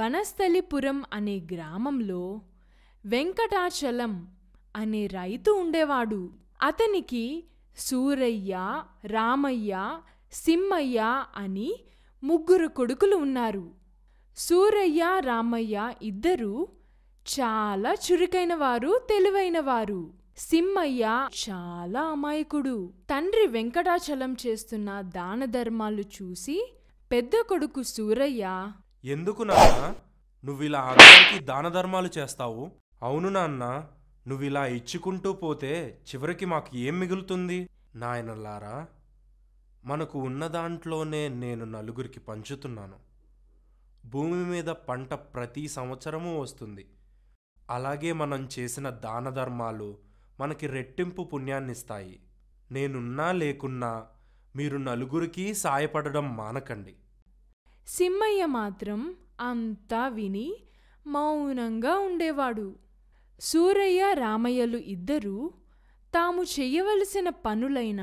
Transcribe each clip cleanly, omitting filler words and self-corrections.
వనస్థలిపురం అనే గ్రామంలో వెంకటాచలం అనే రైతు ఉండేవాడు. అతనికి సూరయ్య, రామయ్య, సిమ్మయ్య అని 3 కొడుకులు ఉన్నారు. సూరయ్య, రామయ్య ఇద్దరూ చాలా చురుకైనవారు, తెలివైనవారు. సిమ్మయ్య చాలా అమాయకుడు. తండ్రి వెంకటాచలం చేస్తున్న దాన ధర్మాలు చూసి పెద్ద కొడుకు సూరయ్య, ఎందుకు నాన్న నువ్విలా అందరికీ దాన ధర్మాలు చేస్తావు? అవును నాన్న, నువ్విలా ఇచ్చుకుంటూ పోతే చివరికి మాకు ఏం మిగులుతుంది? నాయనలారా, మనకు ఉన్న దాంట్లోనే నేను నలుగురికి పంచుతున్నాను. భూమి మీద పంట ప్రతి సంవత్సరము వస్తుంది. అలాగే మనం చేసిన దాన ధర్మాలు మనకి రెట్టింపు పుణ్యాన్నిస్తాయి. నేనున్నా లేకున్నా మీరు నలుగురికి సాయపడడం మానకండి. సిమ్మయ్య మాత్రం అంతా విని మౌనంగా ఉండేవాడు. సూరయ్య, రామయ్యలు ఇద్దరూ తాము చెయ్యవలసిన పనులైన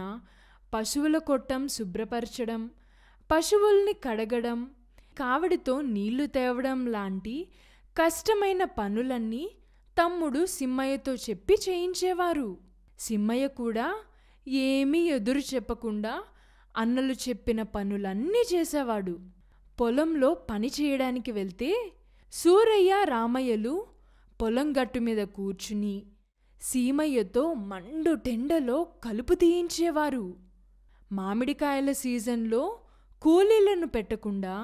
పశువుల కొట్టం శుభ్రపరచడం, పశువుల్ని కడగడం, కావడితో నీళ్లు తేవడం లాంటి కష్టమైన పనులన్నీ తమ్ముడు సిమ్మయ్యతో చెప్పి చేయించేవారు. సిమ్మయ్య కూడా ఏమీ ఎదురు చెప్పకుండా అన్నలు చెప్పిన పనులన్నీ చేసేవాడు. పొలంలో పని చేయడానికి వెళ్తే సూరయ్య, రామయ్యలు పొలం గట్టు మీద కూర్చుని సీమయ్యతో మండుటెండలో కలుపు తీయించేవారు. మామిడికాయల సీజన్లో కూలీలను పెట్టకుండా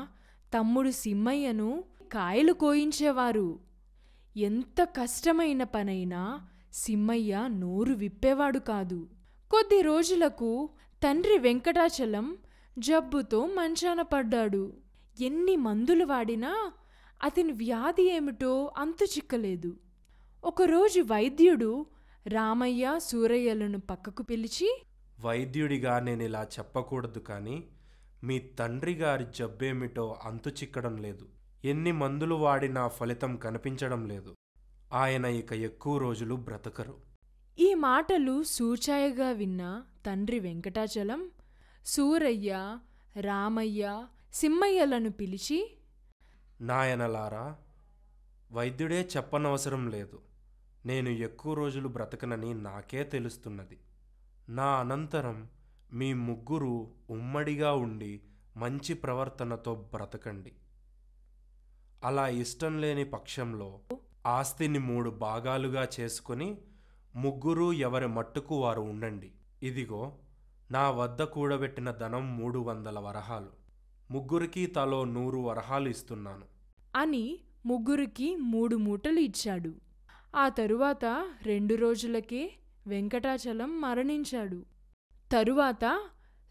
తమ్ముడు సిమ్మయ్యను కాయలు కోయించేవారు. ఎంత కష్టమైన పనైనా సిమ్మయ్య నోరు విప్పేవాడు కాదు. కొద్ది రోజులకు తండ్రి వెంకటాచలం జబ్బుతో మంచాన పడ్డాడు. ఎన్ని మందులు వాడినా అతని వ్యాధి ఏమిటో అంతు చిక్కలేదు. ఒకరోజు వైద్యుడు రామయ్య, సూరయ్యలను పక్కకు పిలిచి, వైద్యుడిగా నేనిలా చెప్పకూడదు, కానీ మీ తండ్రి గారి జబ్బేమిటో అంతు చిక్కడం లేదు. ఎన్ని మందులు వాడినా ఫలితం కనిపించడం లేదు. ఆయన ఇక ఎక్కువ రోజులు బ్రతకరు. ఈ మాటలు సూచాయగా విన్న తండ్రి వెంకటాచలం సూరయ్య, రామయ్య, సిమ్మయ్యలను పిలిచి, నాయనలారా, వైద్యుడే చెప్పనవసరం లేదు. నేను ఎక్కువ రోజులు బ్రతకనని నాకే తెలుస్తున్నది. నా అనంతరం మీ ముగ్గురు ఉమ్మడిగా ఉండి మంచి ప్రవర్తనతో బ్రతకండి. అలా ఇష్టం లేని పక్షంలో ఆస్తిని 3 భాగాలుగా చేసుకుని ముగ్గురు ఎవరి మట్టుకు వారు ఉండండి. ఇదిగో నా వద్ద కూడబెట్టిన ధనం 300 వరహాలు. ముగ్గురికి తలో 100 వరహాలు ఇస్తున్నాను అని ముగ్గురికి 3 మూటలు ఇచ్చాడు. ఆ తరువాత 2 రోజులకే వెంకటాచలం మరణించాడు. తరువాత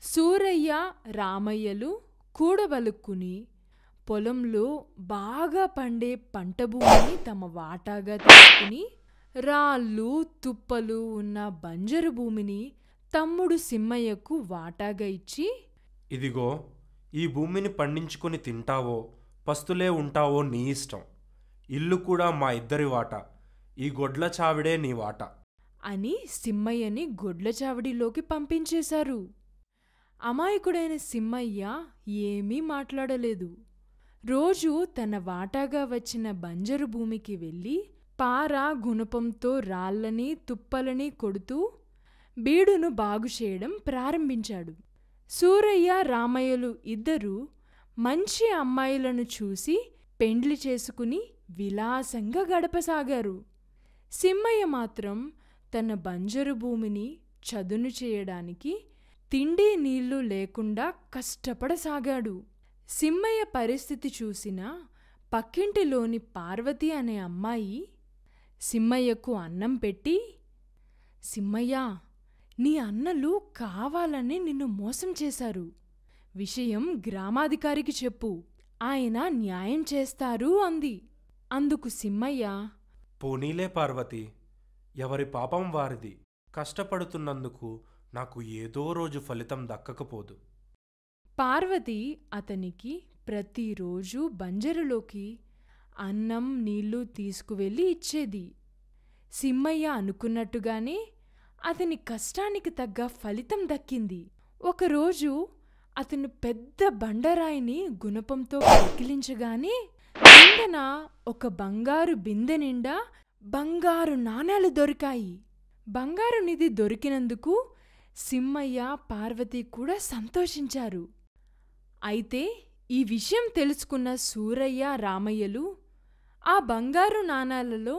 సూరయ్య, రామయ్యలు కూడబలుక్కుని పొలంలో బాగా పండే పంట భూమిని తమ వాటాగా తీసుకుని రాళ్ళు, తుప్పలు ఉన్న బంజరు భూమిని తమ్ముడు సిమ్మయ్యకు వాటాగా ఇచ్చి, ఇదిగో ఈ భూమిని పండించుకొని తింటావో పస్తులే ఉంటావో నీ ఇష్టం. ఇల్లు కూడా మా ఇద్దరి వాటా. ఈ గొడ్ల చావిడే నీ వాటా అని సిమ్మయ్యని గొడ్ల చావడిలోకి పంపించేశారు. అమాయకుడైన సిమ్మయ్య ఏమీ మాట్లాడలేదు. రోజూ తన వాటాగా వచ్చిన బంజరు భూమికి వెళ్ళి పార, గుణపంతో రాళ్ళని, తుప్పలని కొడుతూ బీడును బాగుచేయడం ప్రారంభించాడు. సూరయ్య, రామయ్యలు ఇద్దరూ మంచి అమ్మాయిలను చూసి పెండ్లి చేసుకుని విలాసంగా గడపసాగారు. సిమ్మయ్య మాత్రం తన బంజరు భూమిని చదును చేయడానికి తిండి నీళ్లు లేకుండా కష్టపడసాగాడు. సిమ్మయ్య పరిస్థితి చూసిన పక్కింటిలోని పార్వతి అనే అమ్మాయి సిమ్మయ్యకు అన్నం పెట్టి, సిమ్మయ్య, నీ అన్నలు కావాలని నిన్ను మోసం చేశారు. విషయం గ్రామాధికారికి చెప్పు, ఆయన న్యాయం చేస్తారు అంది. అందుకు సిమ్మయ్య, పోనీలే పార్వతి, ఎవరి పాపం వారిది. కష్టపడుతున్నందుకు నాకు ఏదో రోజు ఫలితం దక్కకపోదు. పార్వతి అతనికి ప్రతిరోజు బంజరులోకి అన్నం, నీళ్లు తీసుకువెళ్ళి ఇచ్చేది. సిమ్మయ్య అనుకున్నట్టుగానే అతని కష్టానికి తగ్గ ఫలితం దక్కింది. ఒకరోజు అతను పెద్ద బండరాయిని గుణపంతో పెకిలించగానే కిందన ఒక బంగారు బిందె నిండా బంగారు నాణాలు దొరికాయి. బంగారు నిధి దొరికినందుకు సిమ్మయ్య పార్వతి కూడా సంతోషించారు. అయితే ఈ విషయం తెలుసుకున్న సూరయ్య రామయ్యలు ఆ బంగారు నాణాలలో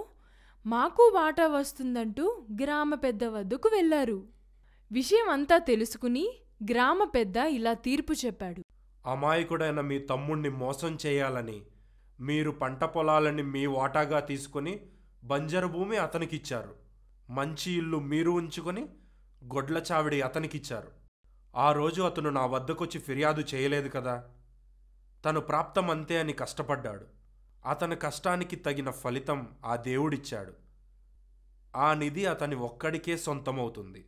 మాకు వాటా వస్తుందంటూ గ్రామ పెద్ద వద్దకు వెళ్లారు. విషయం అంతా తెలుసుకుని గ్రామ పెద్ద ఇలా తీర్పు చెప్పాడు. అమాయకుడైన మీ తమ్ముణ్ణి మోసం చేయాలని మీరు పంట పొలాలని మీ వాటాగా తీసుకొని బంజరు భూమి అతనికిచ్చారు. మంచి ఇల్లు మీరు ఉంచుకొని గొడ్ల చావిడి అతనికిచ్చారు. ఆ రోజు అతను నా వద్దకొచ్చి ఫిర్యాదు చేయలేదు కదా. తను ప్రాప్తం అంతే అని కష్టపడ్డాడు. అతని కష్టానికి తగిన ఫలితం ఆ దేవుడిచ్చాడు. ఆ నిధి అతని ఒక్కడికే సొంతమవుతుంది.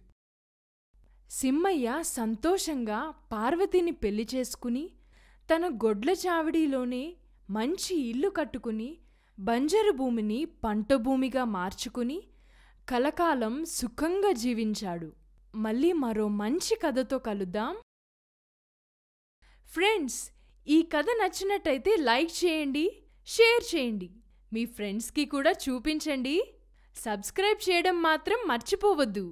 సిమ్మయ్య సంతోషంగా పార్వతిని పెళ్లి చేసుకుని తన గొడ్ల చావిడిలోనే మంచి ఇల్లు కట్టుకుని బంజరు భూమిని పంట భూమిగా మార్చుకుని కలకాలం సుఖంగా జీవించాడు. మళ్ళీ మరో మంచి కథతో కలుద్దాం. ఫ్రెండ్స్, ఈ కథ నచ్చినట్టయితే లైక్ చేయండి, షేర్ చేయండి, మీ ఫ్రెండ్స్కి కూడా చూపించండి. సబ్స్క్రైబ్ చేయడం మాత్రం మర్చిపోవద్దు.